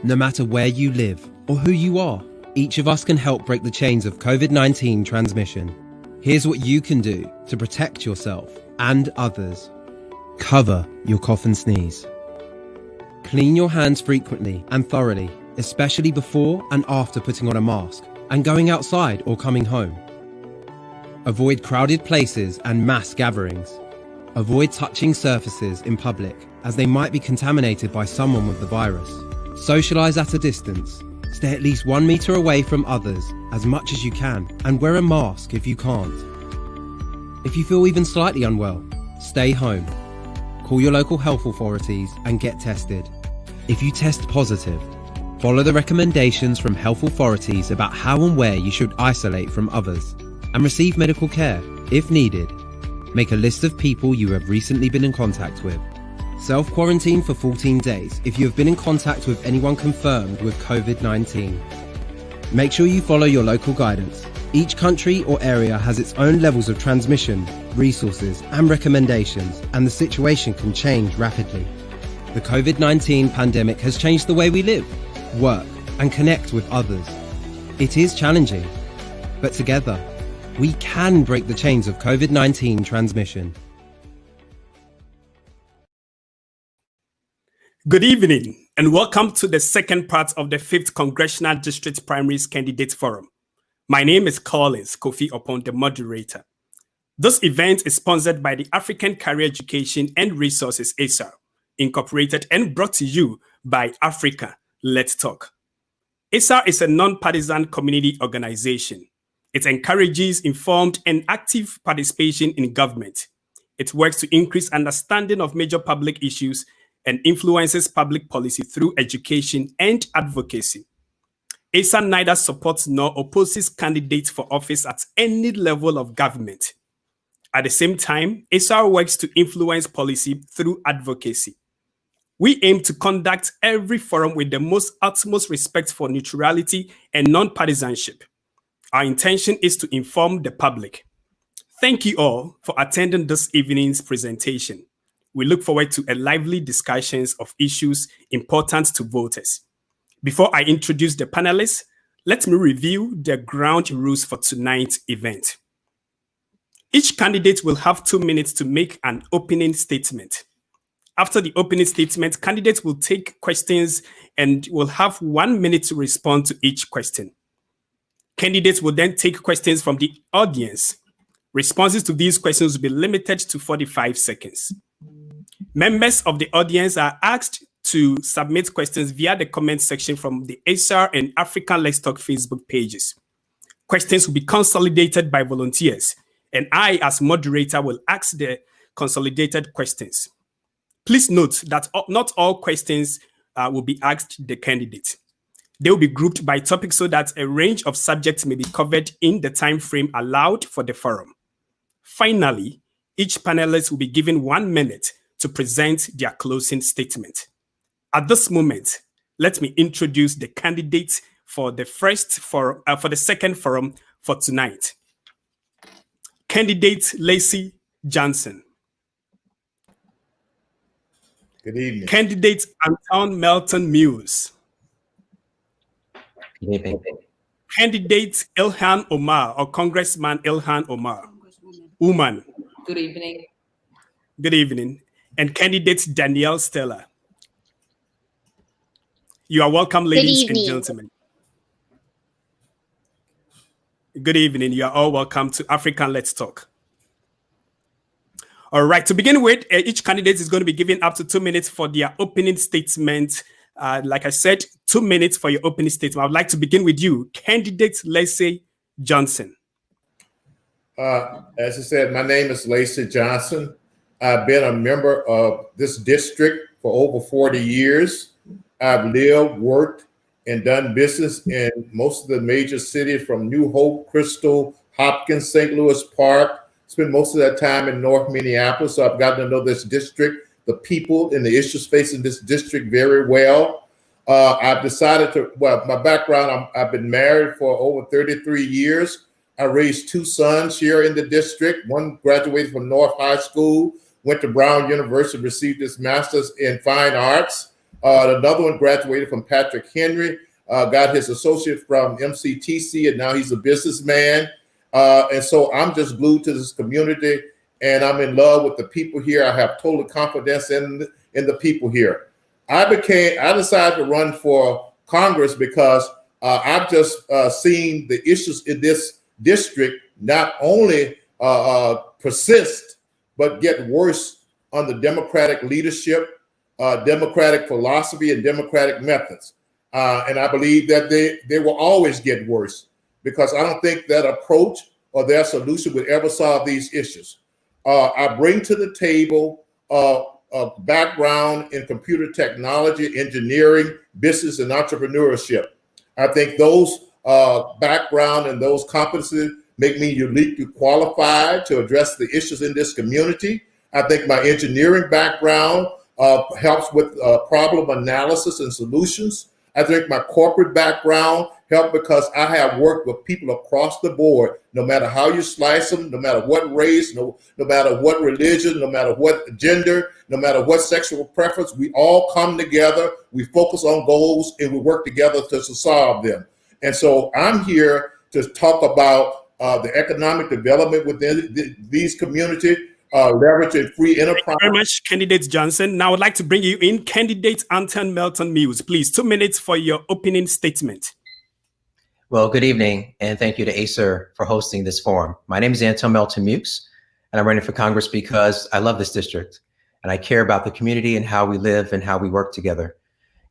No matter where you live or who you are, each of us can help break the chains of COVID-19 transmission. Here's what you can do to protect yourself and others. Cover your cough and sneeze. Clean your hands frequently and thoroughly, especially before and after putting on a mask and going outside or coming home. Avoid crowded places and mass gatherings. Avoid touching surfaces in public as they might be contaminated by someone with the virus. Socialize at a distance. Stay at least 1 meter away from others as much as you can and wear a mask if you can't. If you feel even slightly unwell, stay home. Call your local health authorities and get tested. If you test positive, follow the recommendations from health authorities about how and where you should isolate from others and receive medical care if needed. Make a list of people you have recently been in contact with. Self-quarantine for 14 days if you have been in contact with anyone confirmed with COVID-19. Make sure you follow your local guidance. Each country or area has its own levels of transmission, resources, and recommendations, and the situation can change rapidly. The COVID-19 pandemic has changed the way we live, work, and connect with others. It is challenging, but together, we can break the chains of COVID-19 transmission. Good evening, and welcome to the second part of the 5th Congressional District Primaries Candidate Forum. My name is Collins Kofi Opon, the moderator. This event is sponsored by the African Career Education and Resources ACER, Incorporated, and brought to you by Africa, Let's Talk. ACER is a non-partisan community organization. It encourages informed and active participation in government. It works to increase understanding of major public issues and influences public policy through education and advocacy. ACER neither supports nor opposes candidates for office at any level of government. At the same time, ACER works to influence policy through advocacy. We aim to conduct every forum with the utmost respect for neutrality and non-partisanship. Our intention is to inform the public. Thank you all for attending this evening's presentation. We look forward to a lively discussions of issues important to voters. Before I introduce the panelists, let me review the ground rules for tonight's event. Each candidate will have 2 minutes to make an opening statement. After the opening statement, candidates will take questions and will have 1 minute to respond to each question. Candidates will then take questions from the audience. Responses to these questions will be limited to 45 seconds. Members of the audience are asked to submit questions via the comment section from the ACER and African Let's Talk Facebook pages. Questions will be consolidated by volunteers, and I, as moderator, will ask the consolidated questions. Please note that not all questions will be asked the candidate. They will be grouped by topic so that a range of subjects may be covered in the time frame allowed for the forum. Finally, each panelist will be given 1 minute to present their closing statement. At this moment, let me introduce the candidates for the second forum for tonight. Candidate Lacey Johnson. Good evening. Candidate Anton Melton Mills. Good evening. Candidate Ilhan Omar, or Congressman Ilhan Omar. Woman. Good evening. Good evening. And candidate Danielle Stella. You are welcome, ladies and gentlemen. Good evening. You are all welcome to African Let's Talk. All right, to begin with, each candidate is going to be given up to 2 minutes for their opening statement. Like I said, 2 minutes for your opening statement. I would like to begin with you, candidate Lacey Johnson. As I said, my name is Lacey Johnson. I've been a member of this district for over 40 years. I've lived, worked, and done business in most of the major cities from New Hope, Crystal, Hopkins, St. Louis Park. Spent most of that time in North Minneapolis, so I've gotten to know this district, the people and the issues facing this district very well. I've decided to, my background, I've been married for over 33 years. I raised 2 sons here in the district. One graduated from North High School, went to Brown University, received his master's in fine arts. Another one graduated from Patrick Henry, got his associate from MCTC, and now he's a businessman. And so I'm just glued to this community, and I'm in love with the people here. I have total confidence in the people here. I decided to run for Congress because I've just seen the issues in this district not only persist, but get worse under Democratic leadership, Democratic philosophy, and Democratic methods. And I believe that they will always get worse, because I don't think that approach or their solution would ever solve these issues. I bring to the table a background in computer technology, engineering, business, and entrepreneurship. I think those background and those competencies make me uniquely qualified to address the issues in this community. I think my engineering background helps with problem analysis and solutions. I think my corporate background helped because I have worked with people across the board, no matter how you slice them, no matter what race, no matter what religion, no matter what gender, no matter what sexual preference. We all come together, we focus on goals, and we work together to solve them. And so I'm here to talk about the economic development within these communities, leveraging free enterprise. Thank you very much, Candidate Johnson. Now I'd like to bring you in Candidate Anton Melton Mills. Please, 2 minutes for your opening statement. Well, good evening, and thank you to ACER for hosting this forum. My name is Anton Melton Mills, and I'm running for Congress because I love this district, and I care about the community and how we live and how we work together.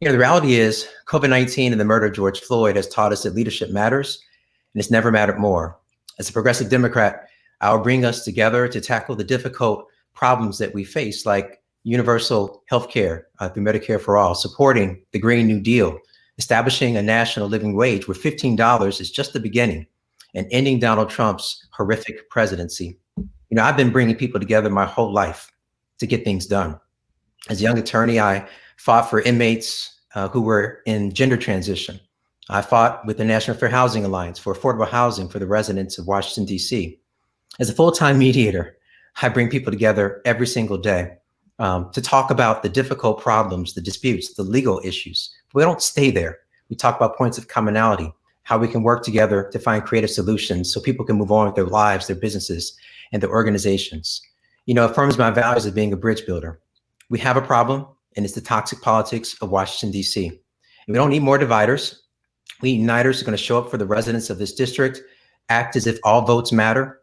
You know, the reality is COVID-19 and the murder of George Floyd has taught us that leadership matters, and it's never mattered more. As a progressive Democrat, I'll bring us together to tackle the difficult problems that we face, like universal health care through Medicare for all, supporting the Green New Deal, establishing a national living wage where $15 is just the beginning, and ending Donald Trump's horrific presidency. You know, I've been bringing people together my whole life to get things done. As a young attorney, I fought for inmates who were in gender transition. I fought with the National Fair Housing Alliance for affordable housing for the residents of Washington, D.C. As a full-time mediator, I bring people together every single day to talk about the difficult problems, the disputes, the legal issues. We don't stay there. We talk about points of commonality, how we can work together to find creative solutions so people can move on with their lives, their businesses, and their organizations. You know, it affirms my values of being a bridge builder. We have a problem, and it's the toxic politics of Washington, D.C. And we don't need more dividers. We need uniters who are going to show up for the residents of this district, act as if all votes matter,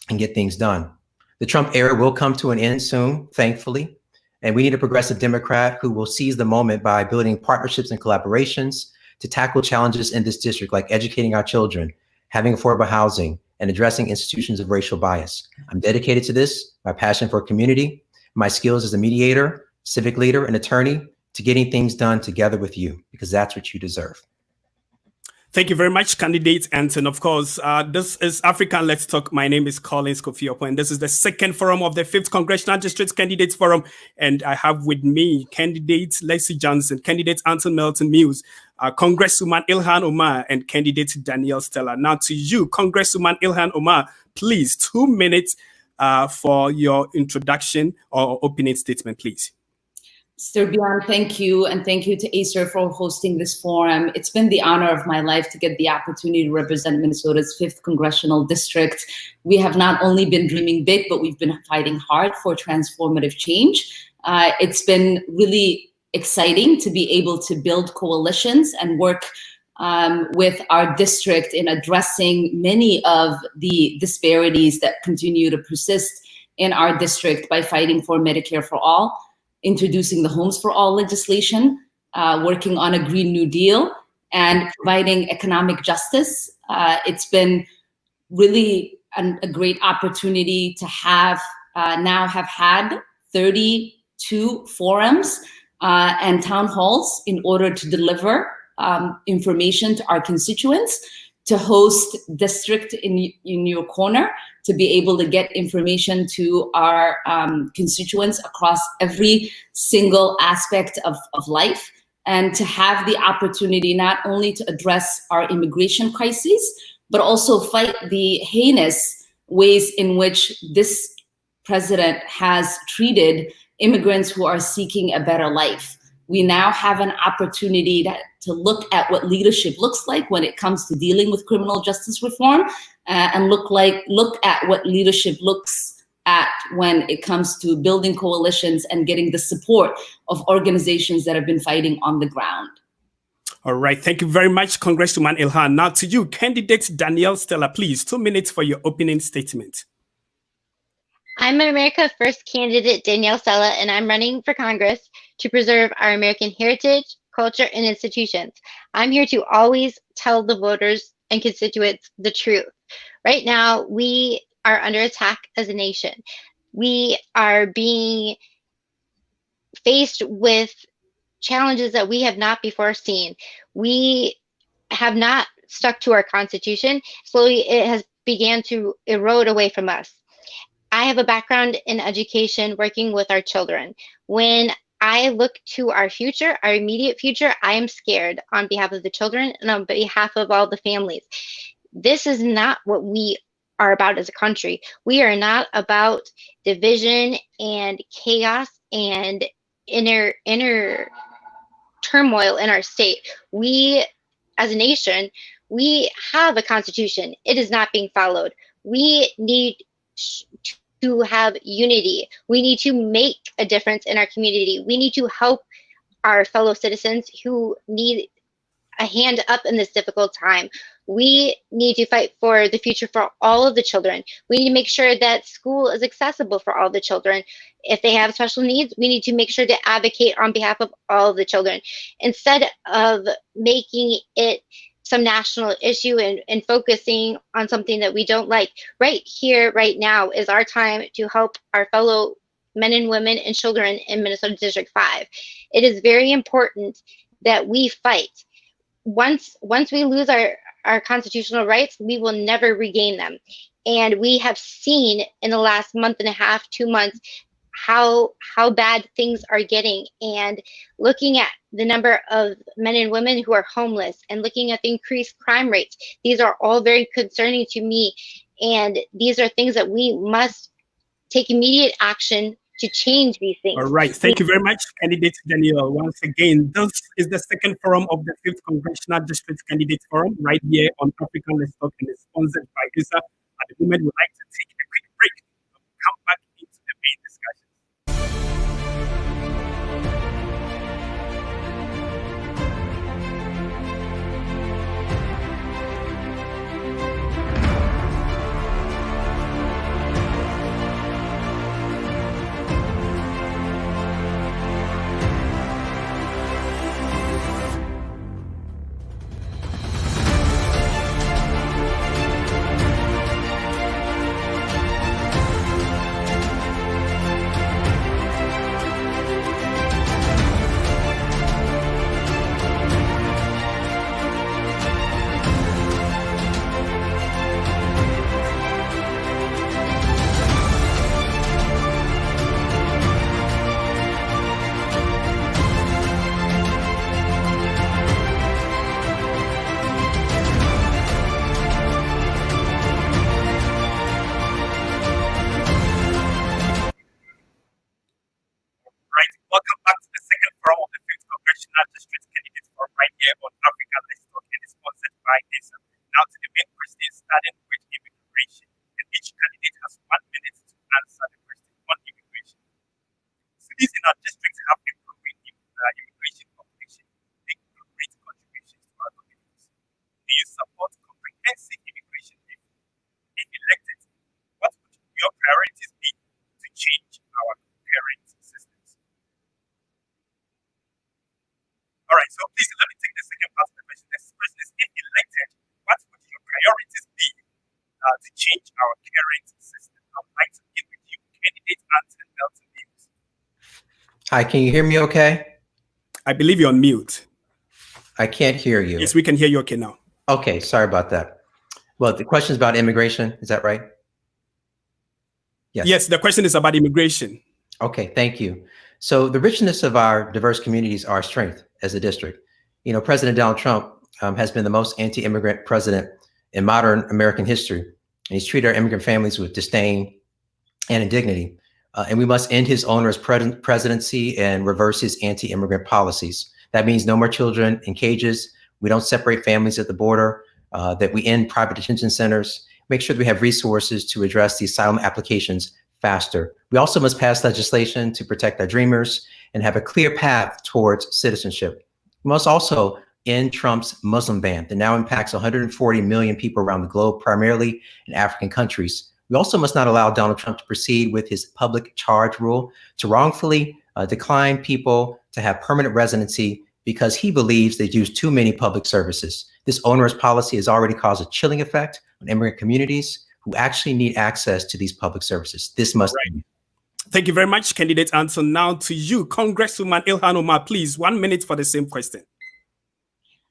and get things done. The Trump era will come to an end soon, thankfully. And we need a progressive Democrat who will seize the moment by building partnerships and collaborations to tackle challenges in this district, like educating our children, having affordable housing, and addressing institutions of racial bias. I'm dedicated to this, my passion for community, my skills as a mediator, civic leader, and attorney, to getting things done together with you, because that's what you deserve. Thank you very much, Candidate Anton. Of course, this is African Let's Talk. My name is Collins Kofi Opo, and this is the second forum of the 5th Congressional District Candidates Forum. And I have with me Candidate Lacey Johnson, Candidate Anton Melton Mills, Congresswoman Ilhan Omar, and Candidate Danielle Stella. Now to you, Congresswoman Ilhan Omar, please, 2 minutes for your introduction or opening statement, please. Mr. Bian, thank you. And thank you to ACER for hosting this forum. It's been the honor of my life to get the opportunity to represent Minnesota's 5th Congressional District. We have not only been dreaming big, but we've been fighting hard for transformative change. It's been really exciting to be able to build coalitions and work with our district in addressing many of the disparities that continue to persist in our district by fighting for Medicare for all, introducing the Homes for All legislation, working on a Green New Deal, and providing economic justice. It's been really a great opportunity to have had 32 forums and town halls in order to deliver information to our constituents, to host district in your corner, to be able to get information to our constituents across every single aspect of life, and to have the opportunity not only to address our immigration crises, but also fight the heinous ways in which this president has treated immigrants who are seeking a better life. We now have an opportunity to look at what leadership looks like when it comes to dealing with criminal justice reform, and look at what leadership looks at when it comes to building coalitions and getting the support of organizations that have been fighting on the ground. All right, thank you very much, Congresswoman Ilhan. Now to you, candidate Danielle Stella, please, 2 minutes for your opening statement. I'm an America First candidate, Danielle Stella, and I'm running for Congress to preserve our American heritage, culture, and institutions. I'm here to always tell the voters and constituents the truth. Right now, we are under attack as a nation. We are being faced with challenges that we have not before seen. We have not stuck to our Constitution. Slowly, it has began to erode away from us. I have a background in education, working with our children. When I look to our future, our immediate future, I am scared on behalf of the children and on behalf of all the families. This is not what we are about as a country. We are not about division and chaos and inner turmoil in our state. We, as a nation, we have a constitution. It is not being followed. We need to have unity. We need to make a difference in our community. We need to help our fellow citizens who need a hand up in this difficult time. We need to fight for the future for all of the children. We need to make sure that school is accessible for all the children. If they have special needs, we need to make sure to advocate on behalf of all of the children, instead of making it some national issue and focusing on something that we don't like. Right here, right now is our time to help our fellow men and women and children in Minnesota District 5. It is very important that we fight. Once we lose our constitutional rights, we will never regain them. And we have seen in the last month and a half, 2 months, how bad things are getting, and looking at the number of men and women who are homeless and looking at the increased crime rates. These are all very concerning to me, and these are things that we must take immediate action to change these things. All right, thank you very much, candidate Danielle. Once again, this is the second forum of the 5th Congressional District Candidate Forum right here on African Let's Talk, and is sponsored by ACER. At the moment, we'd like to take a quick break and come back into the main discussion. Welcome back to the second forum of the 5th Congressional District Candidate Forum right here on Africa Let's Talk, and is sponsored by ACER. Now to the main question, starting with immigration. And each candidate has 1 minute to answer the question on immigration. Cities in our district have improving immigration population, making great contributions to our communities. Do you support comprehensive immigration reform? If elected, what would your priorities be to change our current systems? All right, so please let me take the second part of the question. This question is, if elected, what would your priorities be to change our current system? I would like to begin with you, candidate Anton Melton Mills. Hi, can you hear me okay? I believe you're on mute. I can't hear you. Yes, we can hear you okay now. Okay, sorry about that. Well, the question is about immigration, is that right? Yes. Yes, the question is about immigration. Okay, thank you. So the richness of our diverse communities are our strength as a district. You know, President Donald Trump has been the most anti-immigrant president in modern American history. And he's treated our immigrant families with disdain and indignity. And we must end his onerous presidency and reverse his anti-immigrant policies. That means no more children in cages. We don't separate families at the border, that we end private detention centers, make sure that we have resources to address the asylum applications faster. We also must pass legislation to protect our dreamers and have a clear path towards citizenship. We must also end Trump's Muslim ban that now impacts 140 million people around the globe, primarily in African countries. We also must not allow Donald Trump to proceed with his public charge rule to wrongfully decline people to have permanent residency because he believes they use too many public services. This onerous policy has already caused a chilling effect on immigrant communities who actually need access to these public services. This must end. Thank you very much, candidate Anson. Now to you, Congresswoman Ilhan Omar, please, 1 minute for the same question.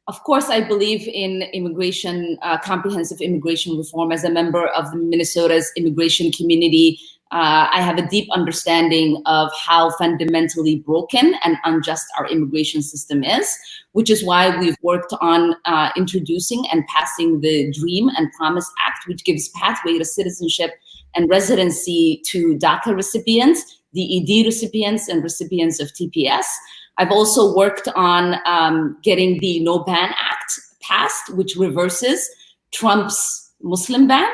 Of course, I believe in immigration, comprehensive immigration reform. As a member of Minnesota's immigration community, I have a deep understanding of how fundamentally broken and unjust our immigration system is, which is why we've worked on introducing and passing the DREAM and Promise Act, which gives pathway to citizenship and residency to DACA recipients, DED recipients, and recipients of TPS. I've also worked on getting the No Ban Act passed, which reverses Trump's Muslim ban.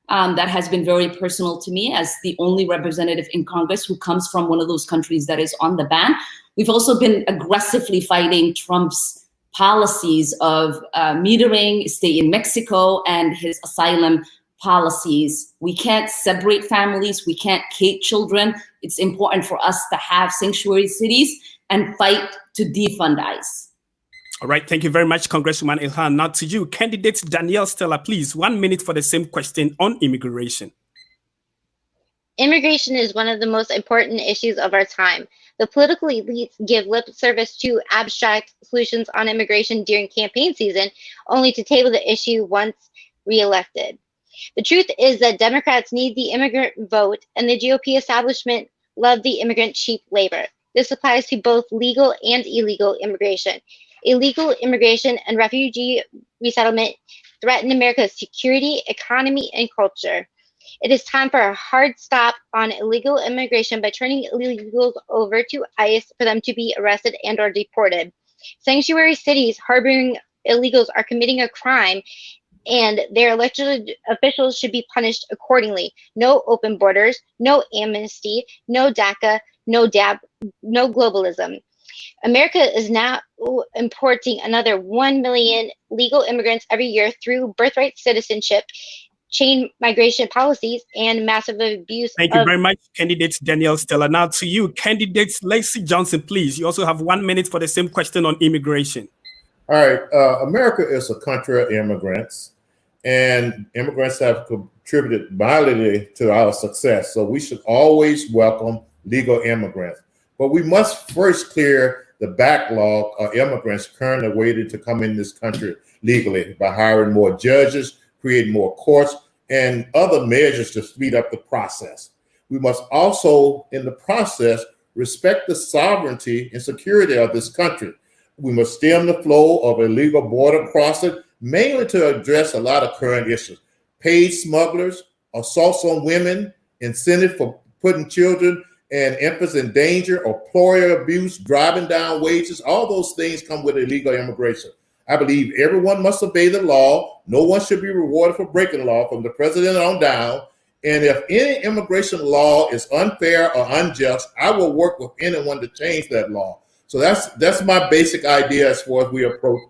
That has been very personal to me as the only representative in Congress who comes from one of those countries that is on the ban. We've also been aggressively fighting Trump's policies of metering, stay in Mexico, and his asylum policies. We can't separate families. We can't hate children. It's important for us to have sanctuary cities and fight to defund ICE. All right, thank you very much, Congresswoman Ilhan. Now to you, candidate Danielle Stella, please, 1 minute for the same question on immigration. Immigration is one of the most important issues of our time. The political elites give lip service to abstract solutions on immigration during campaign season, only to table the issue once reelected. The truth is that Democrats need the immigrant vote, and the GOP establishment love the immigrant cheap labor. This applies to both legal and illegal immigration. Illegal immigration and refugee resettlement threaten America's security, economy, and culture. It is time for a hard stop on illegal immigration by turning illegals over to ICE for them to be arrested and or deported. Sanctuary cities harboring illegals are committing a crime, and their elected officials should be punished accordingly. No open borders, no amnesty, no DACA, no DAB, no globalism. America is now importing another 1 million legal immigrants every year through birthright citizenship, chain migration policies, and massive abuse. Thank you very much, candidate Danielle Stella. Now to you, candidate Lacey Johnson, please. You also have 1 minute for the same question on immigration. All right. America is a country of immigrants, and immigrants have contributed mightily to our success. So we should always welcome legal immigrants. But we must first clear the backlog of immigrants currently waiting to come in this country legally by hiring more judges, creating more courts, and other measures to speed up the process. We must also, in the process, respect the sovereignty and security of this country. We must stem the flow of illegal border crossing, mainly to address a lot of current issues. Paid smugglers, assaults on women, incentive for putting children and infants in danger, employer abuse, driving down wages, all those things come with illegal immigration. I believe everyone must obey the law. No one should be rewarded for breaking the law, from the president on down. And if any immigration law is unfair or unjust, I will work with anyone to change that law. So that's my basic idea as far as we approach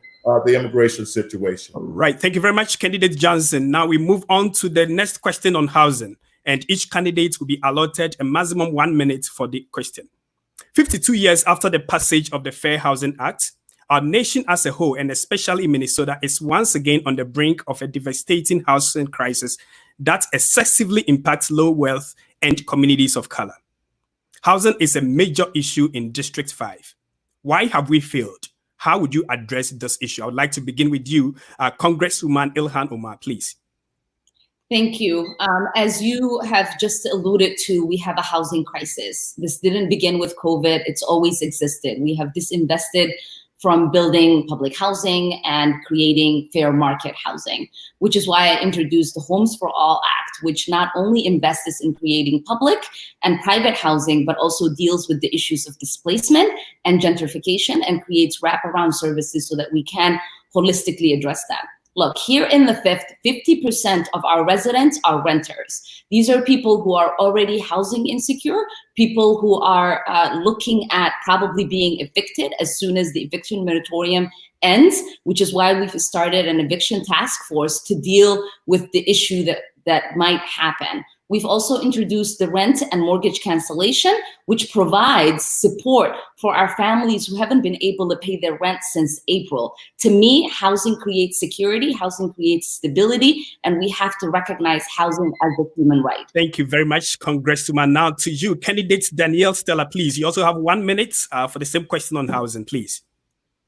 the immigration situation. All right. Thank you very much, candidate Johnson. Now we move on to the next question on housing, and each candidate will be allotted a maximum 1 minute for the question. 52 years after the passage of the Fair Housing Act, our nation as a whole, and especially Minnesota, is once again on the brink of a devastating housing crisis that excessively impacts low wealth and communities of color. Housing is a major issue in District 5. Why have we failed? How would you address this issue? I would like to begin with you, Congresswoman Ilhan Omar, please. Thank you. As you have just alluded to, we have a housing crisis. This didn't begin with COVID. It's always existed. We have disinvested from building public housing and creating fair market housing, which is why I introduced the Homes for All Act, which not only invests in creating public and private housing, but also deals with the issues of displacement and gentrification and creates wraparound services so that we can holistically address that. Look, here in the Fifth, 50% of our residents are renters. These are people who are already housing insecure, people who are looking at probably being evicted as soon as the eviction moratorium ends, which is why we've started an eviction task force to deal with the issue that might happen. We've also introduced the rent and mortgage cancellation, which provides support for our families who haven't been able to pay their rent since April. To me, housing creates security, housing creates stability, and we have to recognize housing as a human right. Thank you very much, Congresswoman. Now to you, candidate Danielle Stella, please. You also have 1 minute for the same question on housing, please.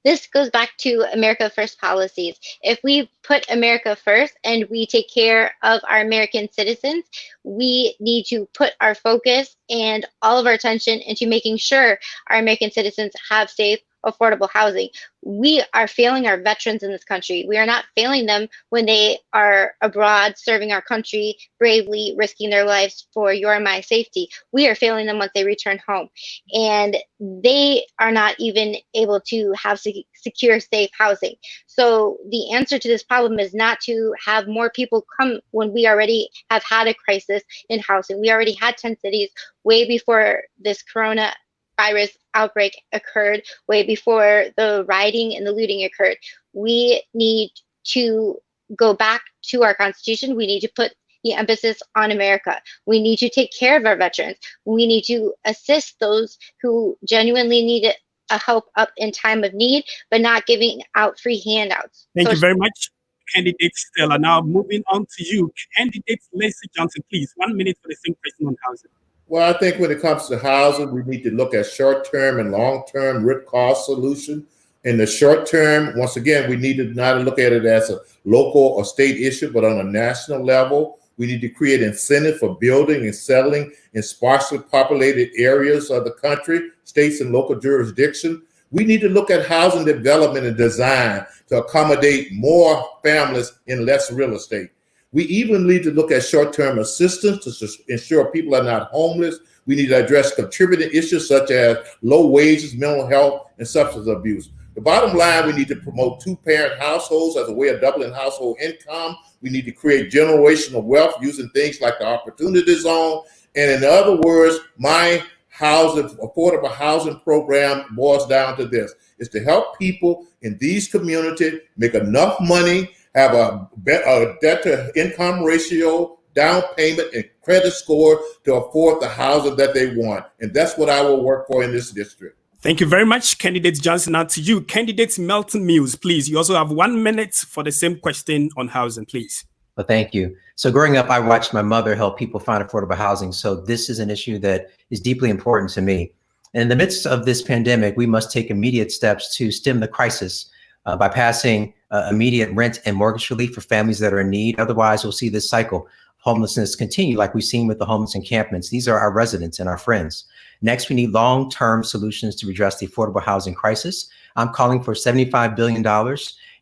This goes back to America First policies. If we put America first and we take care of our American citizens, we need to put our focus and all of our attention into making sure our American citizens have safe, affordable housing. We are failing our veterans in this country. We are not failing them when they are abroad serving our country, bravely risking their lives for your and my safety. We are failing them once they return home. And they are not even able to have secure, safe housing. So the answer to this problem is not to have more people come when we already have had a crisis in housing. We already had 10 cities way before this coronavirus outbreak occurred, way before the rioting and the looting occurred. We need to go back to our Constitution. We need to put the emphasis on America. We need to take care of our veterans. We need to assist those who genuinely need a help up in time of need, but not giving out free handouts. Thank you very much, candidate Stella. Now moving on to you, candidate Lacey Johnson, please. 1 minute for the same question on housing. Well, I think when it comes to housing, we need to look at short-term and long-term root cause solution. In the short term, once again, we need to not look at it as a local or state issue, but on a national level. We need to create incentive for building and settling in sparsely populated areas of the country, states and local jurisdiction. We need to look at housing development and design to accommodate more families in less real estate. We even need to look at short-term assistance to ensure people are not homeless. We need to address contributing issues such as low wages, mental health, and substance abuse. The bottom line, we need to promote two-parent households as a way of doubling household income. We need to create generational wealth using things like the Opportunity Zone. And in other words, my affordable housing program boils down to this. It's to help people in these communities make enough money, have a debt-to-income ratio, down payment, and credit score to afford the housing that they want. And that's what I will work for in this district. Thank you very much, candidate Johnson. Now to you, candidate Melton Mills, please. You also have 1 minute for the same question on housing, please. Well, thank you. So growing up, I watched my mother help people find affordable housing. So this is an issue that is deeply important to me. In the midst of this pandemic, we must take immediate steps to stem the crisis by passing immediate rent and mortgage relief for families that are in need. Otherwise, we'll see this cycle of homelessness continue like we've seen with the homeless encampments. These are our residents and our friends. Next, we need long-term solutions to address the affordable housing crisis. I'm calling for $75 billion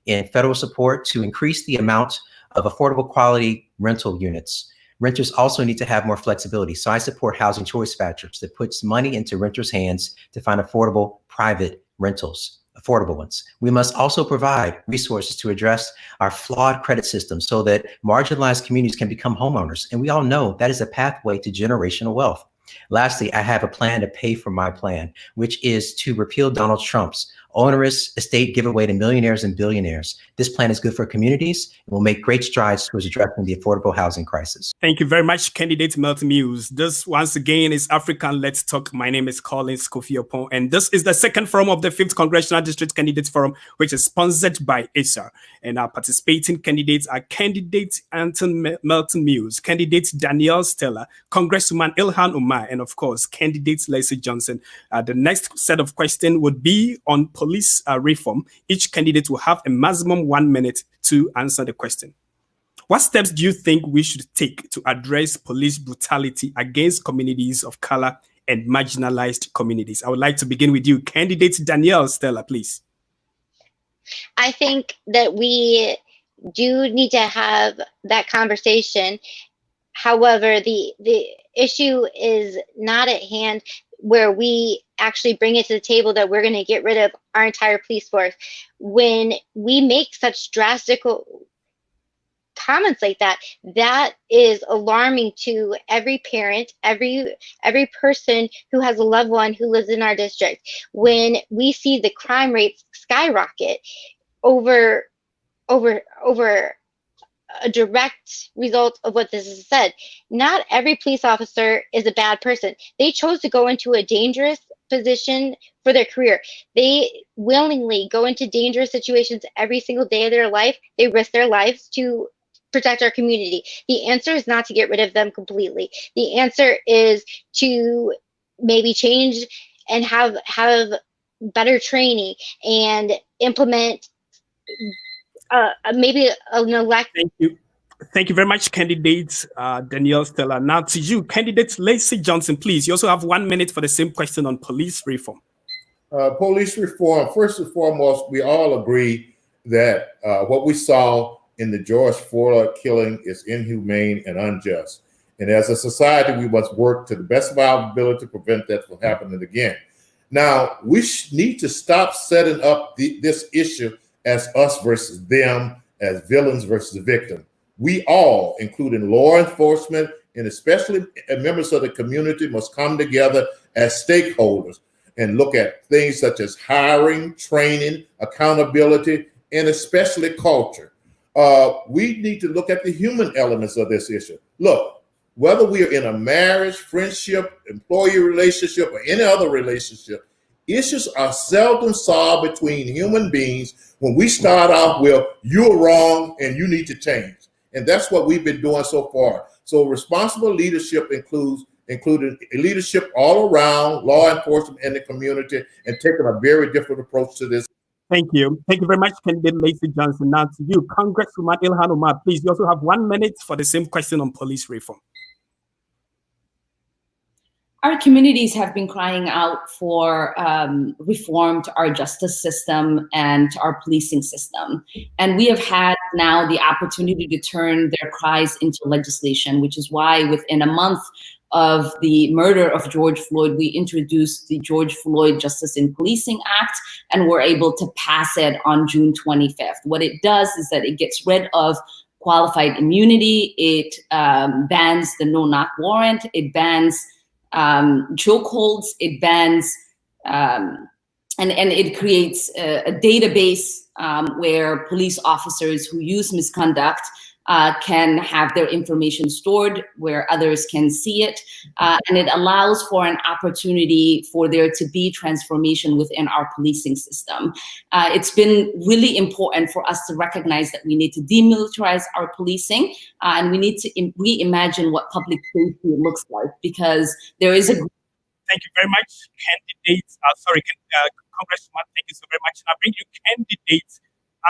in federal support to increase the amount of affordable quality rental units. Renters also need to have more flexibility. So I support housing choice vouchers that puts money into renters' hands to find affordable private rentals. Affordable ones. We must also provide resources to address our flawed credit system so that marginalized communities can become homeowners. And we all know that is a pathway to generational wealth. Lastly, I have a plan to pay for my plan, which is to repeal Donald Trump's onerous estate giveaway to millionaires and billionaires. This plan is good for communities and will make great strides towards addressing the affordable housing crisis. Thank you very much, candidate Melton Mills. This once again is African Let's Talk. My name is Collins Kofi Opon, and this is the second forum of the 5th Congressional District Candidates Forum, which is sponsored by ACER. And our participating candidates are candidate Melton Mills, candidate Danielle Stella, Congresswoman Ilhan Omar, and of course, candidate Lacey Johnson. The next set of questions would be on police reform. Each candidate will have a maximum 1 minute to answer the question. What steps do you think we should take to address police brutality against communities of color and marginalized communities? I would like to begin with you, candidate Danielle Stella, please. I think that we do need to have that conversation. However, the issue is not at hand where we actually bring it to the table that we're going to get rid of our entire police force. When we make such drastic comments like that, that is alarming to every parent, every person who has a loved one who lives in our district. When we see the crime rates skyrocket over a direct result of what this has said. Not every police officer is a bad person. They chose to go into a dangerous position for their career. They willingly go into dangerous situations every single day of their life. They risk their lives to protect our community. The answer is not to get rid of them completely. The answer is to maybe change and have better training and implement maybe an elect. Thank you. Thank you very much, candidates Danielle, Stella. Now to you, candidate Lacey Johnson, please. You also have 1 minute for the same question on police reform. Police reform, first and foremost, we all agree that what we saw in the George Floyd killing is inhumane and unjust. And as a society, we must work to the best of our ability to prevent that from happening again. Now, we need to stop setting up this issue as us versus them, as villains versus victims. We all, including law enforcement and especially members of the community, must come together as stakeholders and look at things such as hiring, training, accountability, and especially culture. We need to look at the human elements of this issue. Look, whether we are in a marriage, friendship, employee relationship, or any other relationship, issues are seldom solved between human beings when we start off with, you're wrong and you need to change. And that's what we've been doing so far. So responsible leadership including leadership all around, law enforcement and the community, and taking a very different approach to this. Thank you. Thank you very much, candidate Lacey Johnson. Now to you, Congresswoman Ilhan Omar, please. You also have 1 minute for the same question on police reform. Our communities have been crying out for reform to our justice system and to our policing system. And we have had now the opportunity to turn their cries into legislation, which is why within a month of the murder of George Floyd, we introduced the George Floyd Justice in Policing Act, and were able to pass it on June 25th. What it does is that it gets rid of qualified immunity. It bans the no-knock warrant. It bans chokeholds. It bans and it creates a database where police officers who use misconduct can have their information stored where others can see it. And it allows for an opportunity for there to be transformation within our policing system. It's been really important for us to recognize that we need to demilitarize our policing, and we need to reimagine what public safety looks like, because there is a... Thank you very much, candidates. Congressman, thank you so very much. Now bring you candidates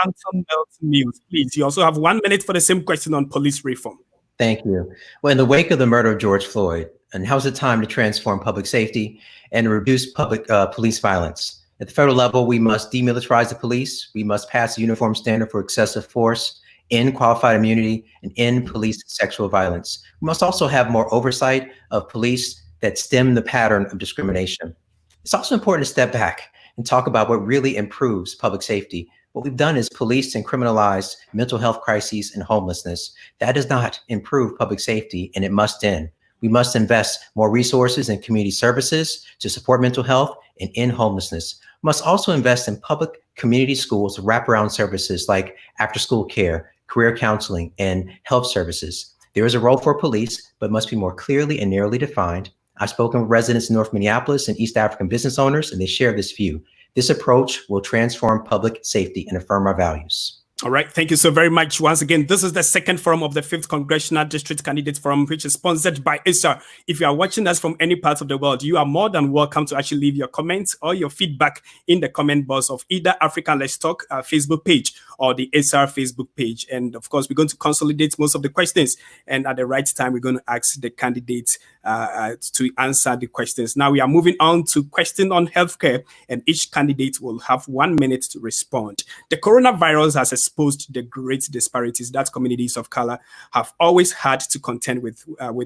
Anton Melton Mills, please. You also have 1 minute for the same question on police reform. Thank you. Well, in the wake of the murder of George Floyd, and now's the time to transform public safety and reduce public police violence. At the federal level, we must demilitarize the police. We must pass a uniform standard for excessive force, end qualified immunity, and end police sexual violence. We must also have more oversight of police that stem the pattern of discrimination. It's also important to step back and talk about what really improves public safety. What we've done is policed and criminalized mental health crises and homelessness. That does not improve public safety, and it must end. We must invest more resources in community services to support mental health and end homelessness. We must also invest in public community schools, wraparound services like after-school care, career counseling, and health services. There is a role for police, but must be more clearly and narrowly defined. I've spoken with residents in North Minneapolis and East African business owners, and they share this view. This approach will transform public safety and affirm our values. All right. Thank you so very much. Once again, this is the second forum of the 5th Congressional District Candidate Forum, which is sponsored by ACER. If you are watching us from any part of the world, you are more than welcome to actually leave your comments or your feedback in the comment box of either African Let's Talk Facebook page or the ACER Facebook page. And of course, we're going to consolidate most of the questions. And at the right time, we're going to ask the candidates to answer the questions. Now we are moving on to question on healthcare, and each candidate will have 1 minute to respond. The coronavirus has exposed the great disparities that communities of color have always had to contend with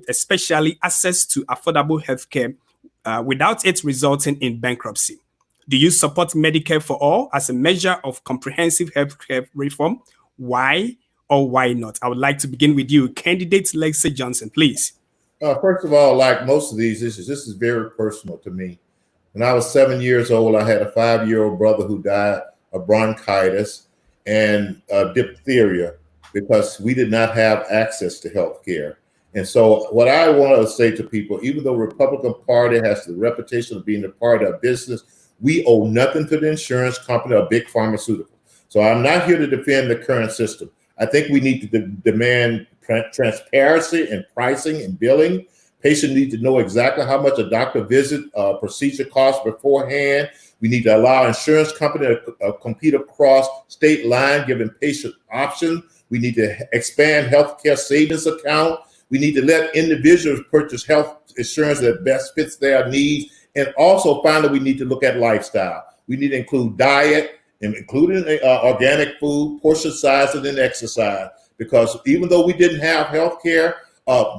especially access to affordable healthcare without it resulting in bankruptcy. Do you support Medicare for all as a measure of comprehensive healthcare reform? Why or why not? I would like to begin with you, candidate Lexi Johnson, please. First of all, like most of these issues, this is very personal to me. When I was 7 years old, I had a 5-year-old brother who died of bronchitis and diphtheria because we did not have access to health care. And so what I want to say to people, even though the Republican Party has the reputation of being the party of business, we owe nothing to the insurance company or big pharmaceutical. So I'm not here to defend the current system. I think we need to demand transparency in pricing and billing. Patients need to know exactly how much a doctor visit procedure costs beforehand. We need to allow insurance companies to compete across state line, giving patient options. We need to expand healthcare savings account. We need to let individuals purchase health insurance that best fits their needs. And also, finally, we need to look at lifestyle. We need to include diet, including organic food, portion sizing, and exercise. Because even though we didn't have health care,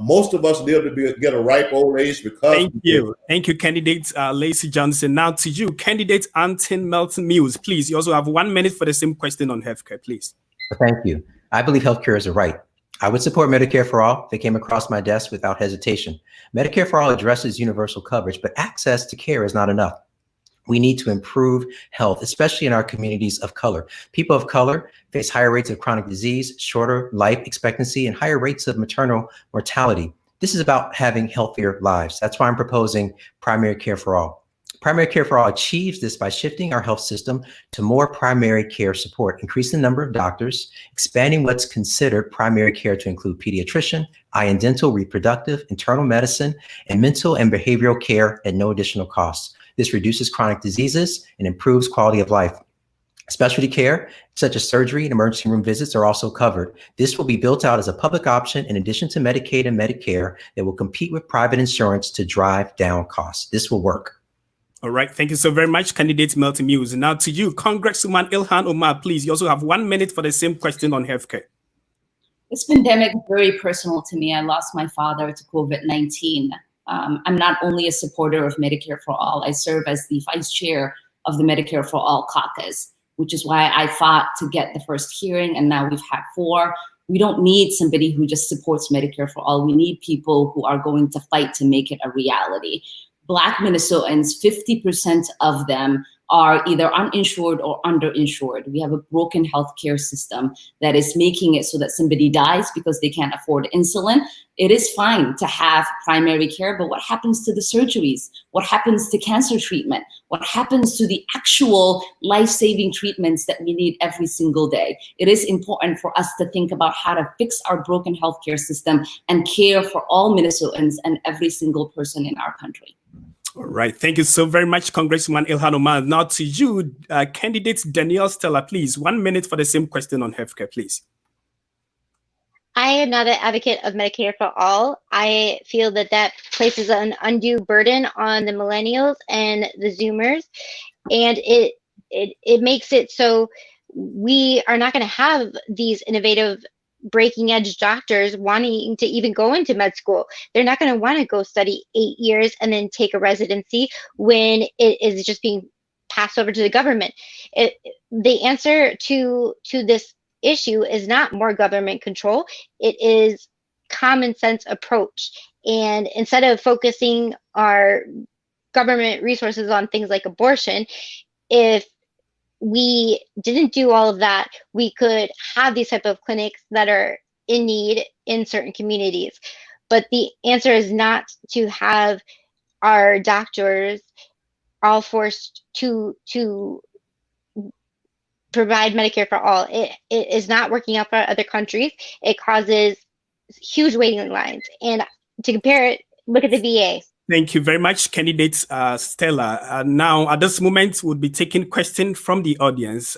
most of us live to get a ripe old age because— Thank you, candidate Lacey Johnson. Now to you, candidate Anton Melton Mills, please. You also have 1 minute for the same question on healthcare, please. Thank you. I believe healthcare is a right. I would support Medicare for all if it came across my desk without hesitation. Medicare for all addresses universal coverage, but access to care is not enough. We need to improve health, especially in our communities of color. People of color face higher rates of chronic disease, shorter life expectancy, and higher rates of maternal mortality. This is about having healthier lives. That's why I'm proposing primary care for all. Primary care for all achieves this by shifting our health system to more primary care support, increasing the number of doctors, expanding what's considered primary care to include pediatrician, eye and dental, reproductive, internal medicine, and mental and behavioral care at no additional cost. This reduces chronic diseases and improves quality of life. Specialty care, such as surgery and emergency room visits, are also covered. This will be built out as a public option in addition to Medicaid and Medicare that will compete with private insurance to drive down costs. This will work. All right. Thank you so very much, candidate Melton Mills. Now to you, Congresswoman Ilhan Omar, please. You also have 1 minute for the same question on healthcare. This pandemic is very personal to me. I lost my father to COVID-19. I'm not only a supporter of Medicare for All, I serve as the vice chair of the Medicare for All caucus, which is why I fought to get the first hearing, and now we've had 4. We don't need somebody who just supports Medicare for All. We need people who are going to fight to make it a reality. Black Minnesotans, 50% of them are either uninsured or underinsured. We have a broken healthcare system that is making it so that somebody dies because they can't afford insulin. It is fine to have primary care, but what happens to the surgeries? What happens to cancer treatment? What happens to the actual life-saving treatments that we need every single day? It is important for us to think about how to fix our broken healthcare system and care for all Minnesotans and every single person in our country. All right. Thank you so very much, Congresswoman Ilhan Omar. Now to you, candidate Danielle Stella, please. 1 minute for the same question on healthcare, please. I am not an advocate of Medicare for all. I feel that that places an undue burden on the millennials and the Zoomers, and it makes it so we are not going to have these innovative, breaking edge doctors wanting to even go into med school. They're not going to want to go study 8 years and then take a residency when it is just being passed over to the government. The answer to this issue is not more government control. It is common sense approach. And instead of focusing our government resources on things like abortion, if we didn't do all of that, we could have these type of clinics that are in need in certain communities. But the answer is not to have our doctors all forced to provide Medicare for all. It is not working out for other countries. It causes huge waiting lines. And to compare it, look at the VA. Thank you very much, candidate Stella. Now, at this moment, we'll be taking questions from the audience.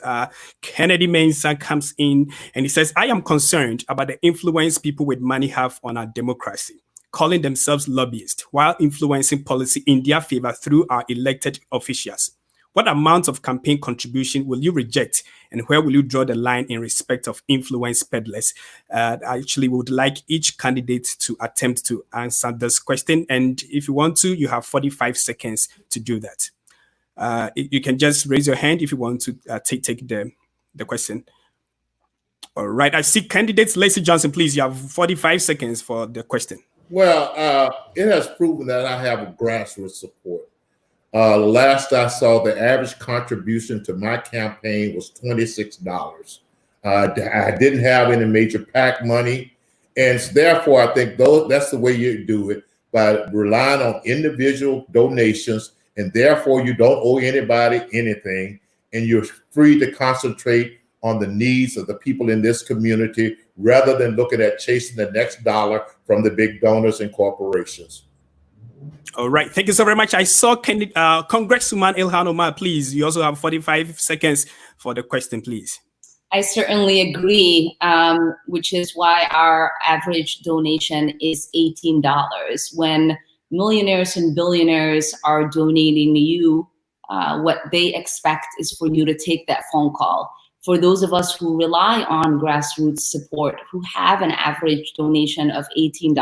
Kennedy Mensah comes in and he says, I am concerned about the influence people with money have on our democracy, calling themselves lobbyists while influencing policy in their favor through our elected officials. What amount of campaign contribution will you reject, and where will you draw the line in respect of influence peddlers? I actually would like each candidate to attempt to answer this question. And if you want to, you have 45 seconds to do that. You can just raise your hand if you want to take the question. All right, I see candidates. Lacey Johnson, please, you have 45 seconds for the question. Well, it has proven that I have a grassroots support. Last I saw, the average contribution to my campaign was $26. I didn't have any major PAC money. And therefore, I think that's the way you do it, by relying on individual donations. And therefore, you don't owe anybody anything. And you're free to concentrate on the needs of the people in this community rather than looking at chasing the next dollar from the big donors and corporations. All right. Thank you so very much. I saw Congresswoman Ilhan Omar, please. You also have 45 seconds for the question, please. I certainly agree, which is why our average donation is $18. When millionaires and billionaires are donating to you, what they expect is for you to take that phone call. For those of us who rely on grassroots support, who have an average donation of $18,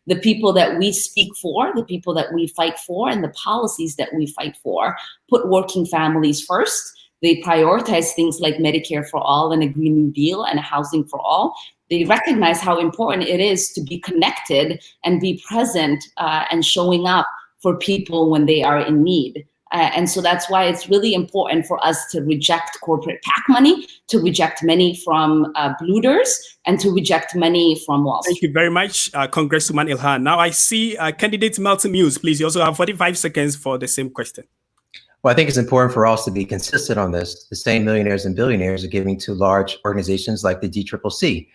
the people that we speak for, the people that we fight for, and the policies that we fight for put working families first. They prioritize things like Medicare for all and a Green New Deal and housing for all. They recognize how important it is to be connected and be present and showing up for people when they are in need. And so that's why it's really important for us to reject corporate PAC money, to reject money from bloaters, and to reject money from Wall Street. Thank you very much, Congresswoman Ilhan. Now I see candidate Melton Muse. Please, you also have 45 seconds for the same question. Well, I think it's important for us to be consistent on this. The same millionaires and billionaires are giving to large organizations like the DCCC,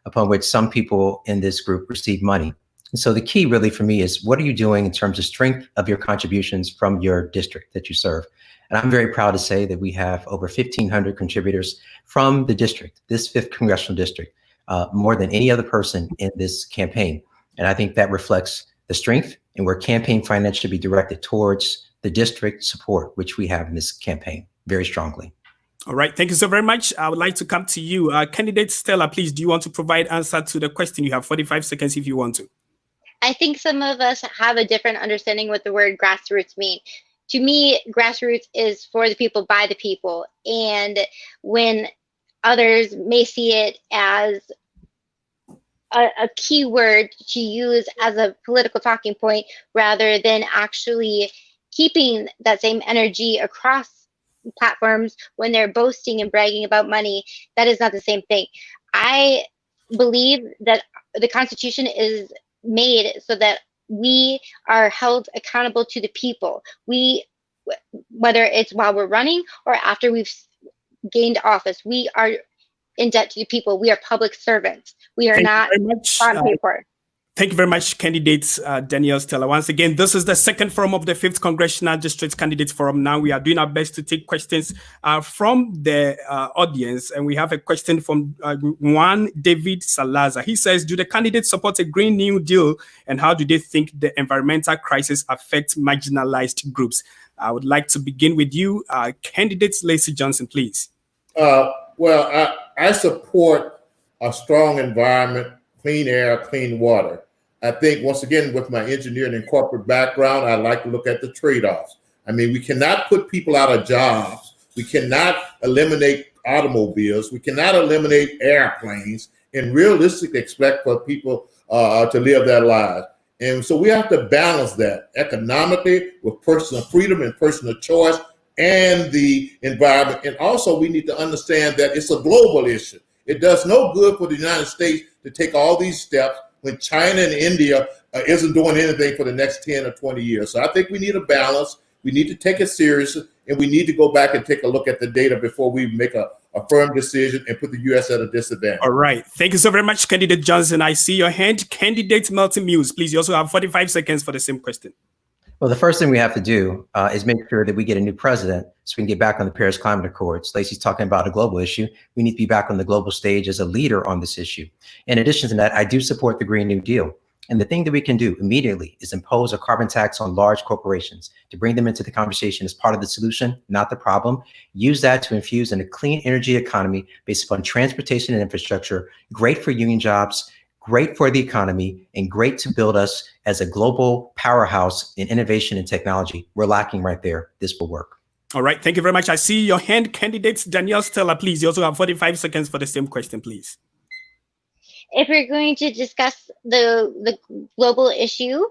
upon which some people in this group receive money. And so the key really for me is, what are you doing in terms of strength of your contributions from your district that you serve? And I'm very proud to say that we have over 1,500 contributors from the district, this 5th Congressional District, more than any other person in this campaign. And I think that reflects the strength and where campaign finance should be directed towards the district support, which we have in this campaign very strongly. All right, thank you so very much. I would like to come to you. Candidate Stella, please, do you want to provide answer to the question? You have 45 seconds if you want to. I think some of us have a different understanding what the word grassroots mean. To me, grassroots is for the people, by the people. And when others may see it as a key word to use as a political talking point, rather than actually keeping that same energy across platforms when they're boasting and bragging about money, that is not the same thing. I believe that the Constitution is made so that we are held accountable to the people. We, whether it's while we're running or after we've gained office, we are in debt to the people. We are public servants. We are not on paper. Thank you very much, candidates Danielle Stella. Once again, this is the second forum of the 5th Congressional District Candidates Forum. Now we are doing our best to take questions from the audience. And we have a question from Juan David Salazar. He says, do the candidates support a Green New Deal? And how do they think the environmental crisis affects marginalized groups? I would like to begin with you, candidates Lacey Johnson, please. Well, I support a strong environment, clean air, clean water. I think, once again, with my engineering and corporate background, I like to look at the trade-offs. I mean, we cannot put people out of jobs. We cannot eliminate automobiles. We cannot eliminate airplanes and realistically expect for people to live their lives. And so we have to balance that economically with personal freedom and personal choice and the environment. And also we need to understand that it's a global issue. It does no good for the United States to take all these steps when China and India isn't doing anything for the next 10 or 20 years. So I think we need a balance. We need to take it seriously, and we need to go back and take a look at the data before we make a firm decision and put the U.S. at a disadvantage. All right. Thank you so very much, Candidate Johnson. I see your hand. Candidate Melton Muse, please. You also have 45 seconds for the same question. Well, the first thing we have to do is make sure that we get a new president so we can get back on the Paris Climate Accords. Lacey's talking about a global issue. We need to be back on the global stage as a leader on this issue. In addition to that, I do support the Green New Deal. And the thing that we can do immediately is impose a carbon tax on large corporations to bring them into the conversation as part of the solution, not the problem. Use that to infuse in a clean energy economy based upon transportation and infrastructure, great for union jobs, great for the economy, and great to build us as a global powerhouse in innovation and technology. We're lacking right there. This will work. All right. Thank you very much. I see your hand. Candidate Danielle Stella, please. You also have 45 seconds for the same question, please. If we're going to discuss the global issue,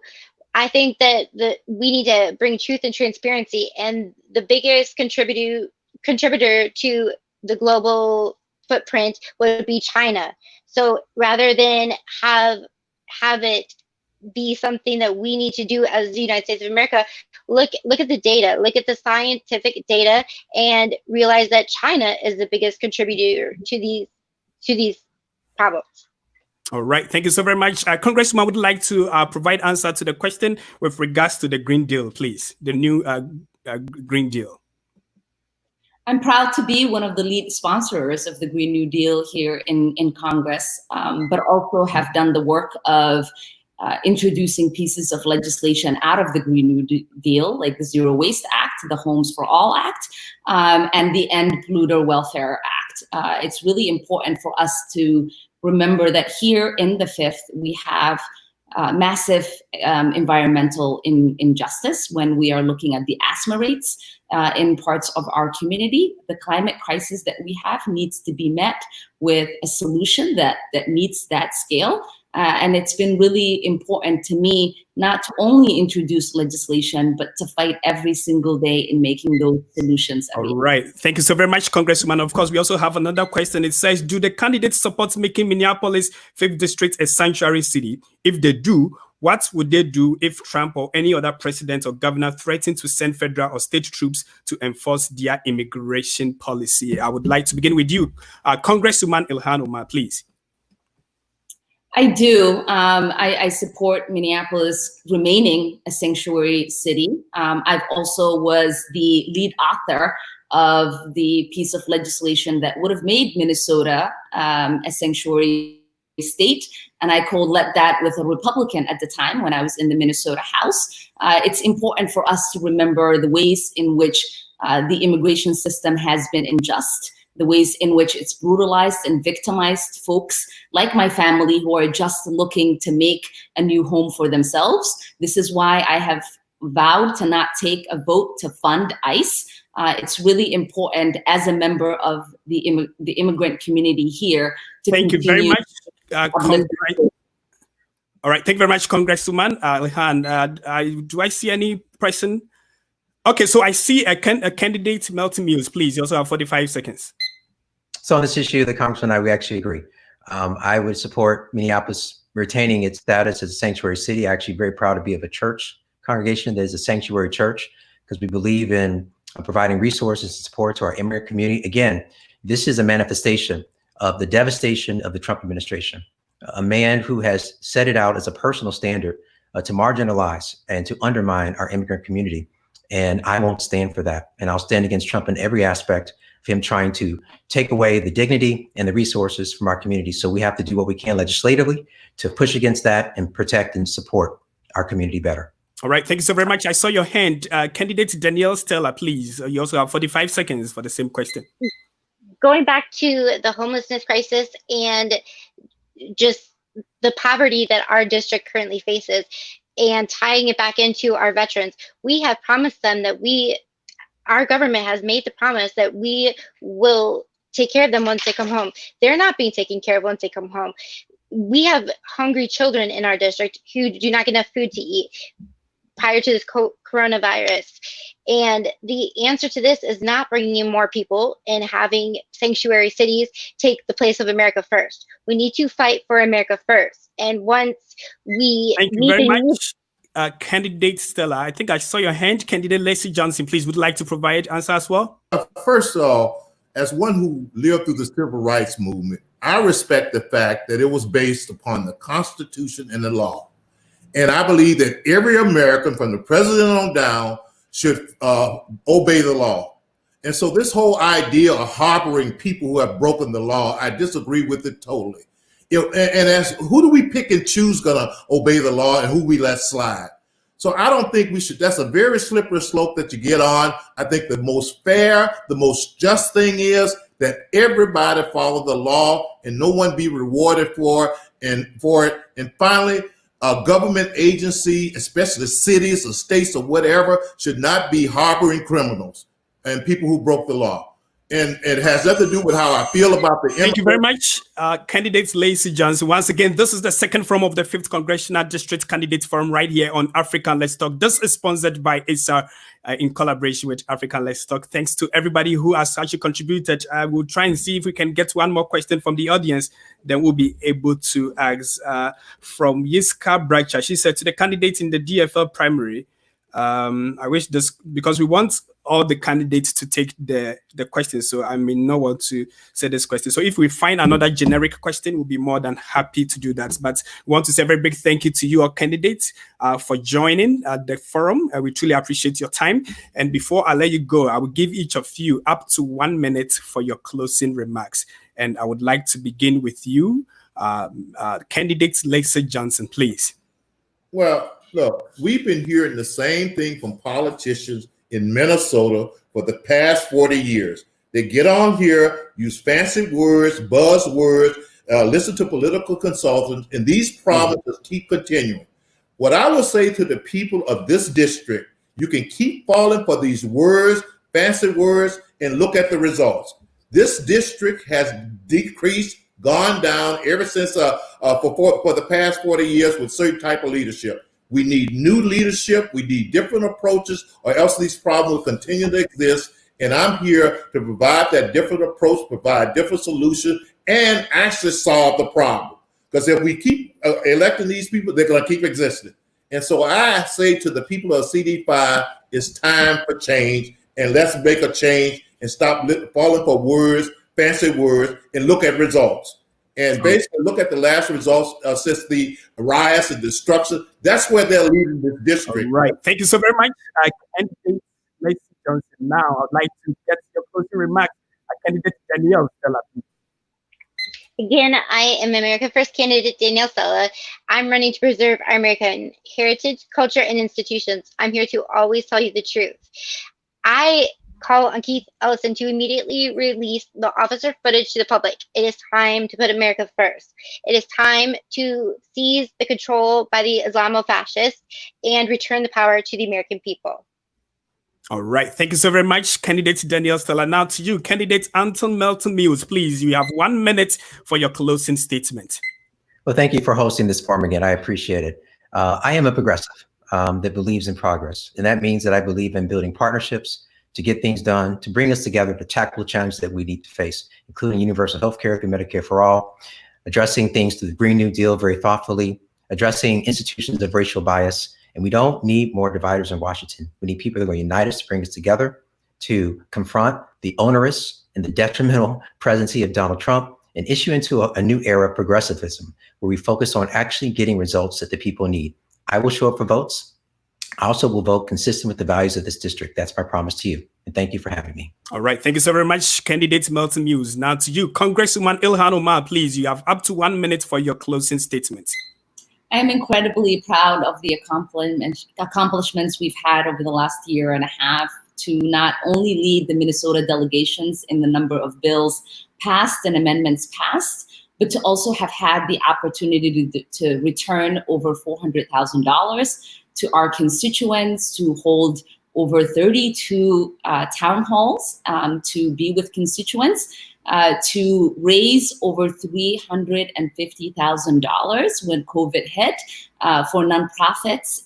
I think that we need to bring truth and transparency. And the biggest contributor to the global footprint would be China. So rather than have it be something that we need to do as the United States of America, look at the data, look at the scientific data, and realize that China is the biggest contributor to these problems. All right. Thank you so very much. Congressman would like to provide answer to the question with regards to the Green Deal, please. The new Green Deal. I'm proud to be one of the lead sponsors of the Green New Deal here in Congress, but also have done the work of introducing pieces of legislation out of the Green New Deal, like the Zero Waste Act, the Homes for All Act, and the End Polluter Welfare Act. It's really important for us to remember that here in the Fifth, we have massive environmental injustice when we are looking at the asthma rates in parts of our community. The climate crisis that we have needs to be met with a solution that meets that scale. And it's been really important to me not to only introduce legislation, but to fight every single day in making those solutions. All right. Thank you so very much, Congresswoman. Of course, we also have another question. It says, do the candidates support making Minneapolis 5th District a sanctuary city? If they do, what would they do if Trump or any other president or governor threatened to send federal or state troops to enforce their immigration policy? I would like to begin with you, Congresswoman Ilhan Omar, please. I do. I support Minneapolis remaining a sanctuary city. I've also was the lead author of the piece of legislation that would have made Minnesota a sanctuary state. And I co-led that with a Republican at the time when I was in the Minnesota House. It's important for us to remember the ways in which the immigration system has been unjust, the ways in which it's brutalized and victimized folks like my family who are just looking to make a new home for themselves. This is why I have vowed to not take a vote to fund ICE. It's really important as a member of the immigrant community here to Thank you very much. All right. Thank you very much, Congresswoman Ilhan. Do I see any person? Okay, so I see a candidate, Melton Muse, please. You also have 45 seconds. So on this issue, the Congressman and I, we actually agree. I would support Minneapolis retaining its status as a sanctuary city. Actually very proud to be of a church congregation that is a sanctuary church because we believe in providing resources and support to our immigrant community. Again, this is a manifestation of the devastation of the Trump administration. A man who has set it out as a personal standard to marginalize and to undermine our immigrant community. And I won't stand for that. And I'll stand against Trump in every aspect of him trying to take away the dignity and the resources from our community. So we have to do what we can legislatively to push against that and protect and support our community better. All right. Thank you so very much. I saw your hand. Candidate Danielle Stella, please. You also have 45 seconds for the same question. Going back to the homelessness crisis and just the poverty that our district currently faces, and tying it back into our veterans, we have promised them that our government has made the promise that we will take care of them once they come home. They're not being taken care of once they come home. We have hungry children in our district who do not get enough food to eat prior to this coronavirus. And the answer to this is not bringing in more people and having sanctuary cities take the place of America first. We need to fight for America first. And once we Thank you very much. candidate Stella. I think I saw your hand. Candidate Lacey Johnson, please, would like to provide answer as well? First of all, as one who lived through the civil rights movement, I respect the fact that it was based upon the Constitution and the law. And I believe that every American, from the president on down, should obey the law. And so this whole idea of harboring people who have broken the law, I disagree with it totally. And as who do we pick and choose gonna obey the law and who we let slide? So I don't think we should, that's a very slippery slope that you get on. I think the most fair, the most just thing is that everybody follow the law and no one be rewarded for it. And finally, a government agency, especially cities or states or whatever, should not be harboring criminals and people who broke the law. And it has nothing to do with how I feel about the. Thank you very much, candidate Lacey Johnson. Once again, this is the second forum of the 5th Congressional District Candidates Forum right here on African Let's Talk. This is sponsored by ACER in collaboration with African Let's Talk. Thanks to everybody who has actually contributed. I will try and see if we can get one more question from the audience. Then we'll be able to ask from Yiska Bracha. She said, to the candidates in the DFL primary, I wish this, because we want all the candidates to take the questions, so I may not want to say this question. So if we find another generic question, we'll be more than happy to do that. But we want to say a very big thank you to you, all candidates, for joining the forum. We truly appreciate your time. And before I let you go, I will give each of you up to 1 minute for your closing remarks. And I would like to begin with you, candidate Lacey Johnson, please. Well, look, we've been hearing the same thing from politicians in Minnesota for the past 40 years. They get on here, use fancy words, buzzwords, listen to political consultants, and these problems just keep continuing. What I will say to the people of this district, you can keep falling for these words, fancy words, and look at the results. This district has decreased, gone down ever since for the past 40 years with certain type of leadership. We need new leadership. We need different approaches, or else these problems will continue to exist. And I'm here to provide that different approach, provide different solutions, and actually solve the problem. Because if we keep electing these people, they're going to keep existing. And so I say to the people of CD5, it's time for change, and let's make a change and stop falling for words, fancy words, and look at results. And basically look at the last results since the riots and destruction. That's where they're leading this district. All right. Thank you so very much, candidate Lacey Johnson. Now, I'd like to get your closing remarks. Candidate Danielle Stella. Again, I am America First candidate Danielle Stella. I'm running to preserve our American heritage, culture, and institutions. I'm here to always tell you the truth. I call on Keith Ellison to immediately release the officer footage to the public. It is time to put America first. It is time to seize the control by the Islamo-fascists and return the power to the American people. All right. Thank you so very much, candidate Danielle Stella. Now to you, candidate Anton Melton Mills, please. You have 1 minute for your closing statement. Well, thank you for hosting this forum again. I appreciate it. I am a progressive that believes in progress. And that means that I believe in building partnerships to get things done, to bring us together to tackle the challenges that we need to face, including universal health care through Medicare for all, addressing things through the Green New Deal very thoughtfully, addressing institutions of racial bias. And we don't need more dividers in Washington. We need people that are going to unite us, to bring us together, to confront the onerous and the detrimental presidency of Donald Trump and issue into a new era of progressivism where we focus on actually getting results that the people need. I will show up for votes. I also will vote consistent with the values of this district. That's my promise to you. And thank you for having me. All right. Thank you so very much, candidate Melton Mills. Now to you, Congresswoman Ilhan Omar, please. You have up to 1 minute for your closing statement. I'm incredibly proud of the accomplishments we've had over the last year and a half to not only lead the Minnesota delegations in the number of bills passed and amendments passed, but to also have had the opportunity to return over $400,000 to our constituents, to hold over 32 town halls to be with constituents, to raise over $350,000 when COVID hit for nonprofits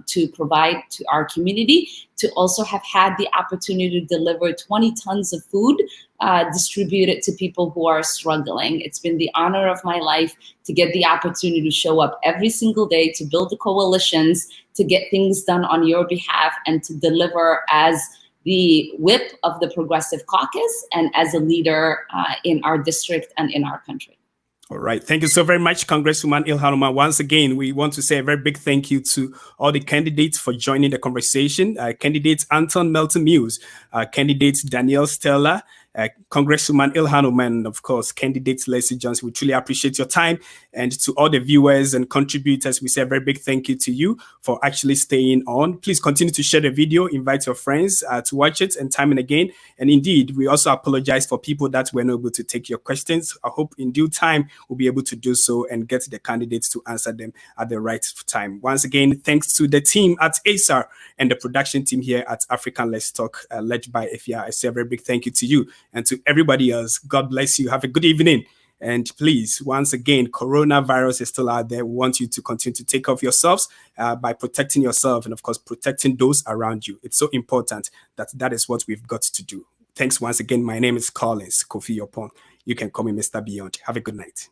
to provide to our community, to also have had the opportunity to deliver 20 tons of food distributed to people who are struggling. It's been the honor of my life to get the opportunity to show up every single day, to build the coalitions, to get things done on your behalf, and to deliver as the whip of the Progressive Caucus and as a leader in our district and in our country. All right. Thank you so very much, Congresswoman Ilhan. Once again, we want to say a very big thank you to all the candidates for joining the conversation. Candidates Anton Melton Mills, candidates Danielle Stella, Congresswoman Ilhan, and of course, candidates Leslie Johnson. We truly appreciate your time. And to all the viewers and contributors, we say a very big thank you to you for actually staying on. Please continue to share the video, invite your friends to watch it and time and again. And indeed, we also apologize for people that were not able to take your questions. I hope in due time, we'll be able to do so and get the candidates to answer them at the right time. Once again, thanks to the team at ACER and the production team here at African Let's Talk, led by Efia. I say a very big thank you to you. And to everybody else, God bless you. Have a good evening. And please, once again, coronavirus is still out there. We want you to continue to take care of yourselves by protecting yourself and, of course, protecting those around you. It's so important that is what we've got to do. Thanks once again. My name is Collins Kofi Opon. You can call me Mr. Beyond. Have a good night.